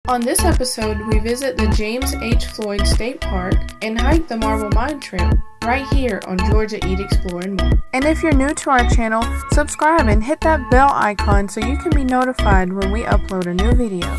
On this episode, we visit the James H. Floyd State Park and hike the Marble Mine Trail right here on Georgia Eat, Explore, and More. And if you're new to our channel, subscribe and hit that bell icon so you can be notified when we upload a new video.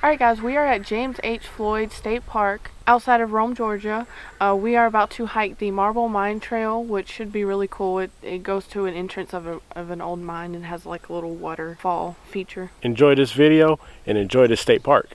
Alright guys, we are at James H. Floyd State Park outside of Rome, Georgia. We are about to hike the Marble Mine Trail, which should be really cool. It goes to an entrance of an old mine and has like a little waterfall feature. Enjoy this video and enjoy the state park.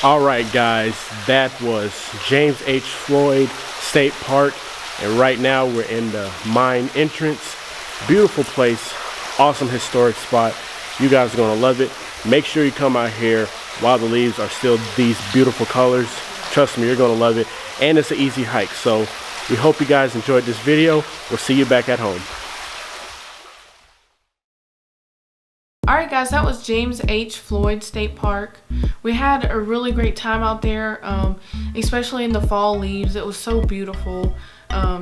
Alright guys, that was James H. Floyd State Park, and right now we're in the mine entrance. Beautiful place, awesome historic spot. You guys are going to love it. Make sure you come out here while the leaves are still these beautiful colors. Trust me, you're going to love it, and it's an easy hike. So we hope you guys enjoyed this video. We'll see you back at home. Alright guys, that was James H. Floyd State Park. We had a really great time out there, especially in the fall leaves. It was so beautiful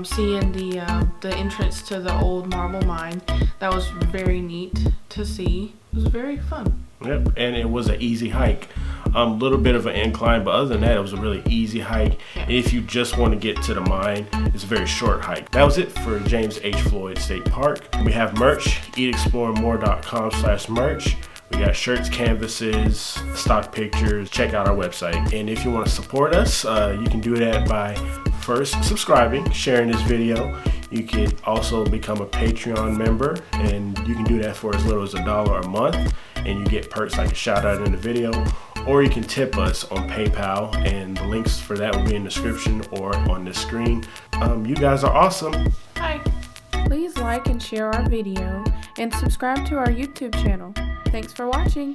seeing the entrance to the old marble mine. That was very neat to see. It was very fun. Yep, and it was an easy hike. A little bit of an incline, but other than that, it was a really easy hike. Yeah. And if you just want to get to the mine, it's a very short hike. That was it for James H. Floyd State Park. We have merch, eatexploremore.com/merch. We got shirts, canvases, stock pictures. Check out our website. And if you want to support us, you can do that by first subscribing, sharing this video. You can also become a Patreon member, and you can do that for as little as $1 a month, and you get perks like a shout out in the video. Or you can tip us on PayPal, and the links for that will be in the description or on the screen. You guys are awesome. Hi. Please like and share our video and subscribe to our YouTube channel. Thanks for watching.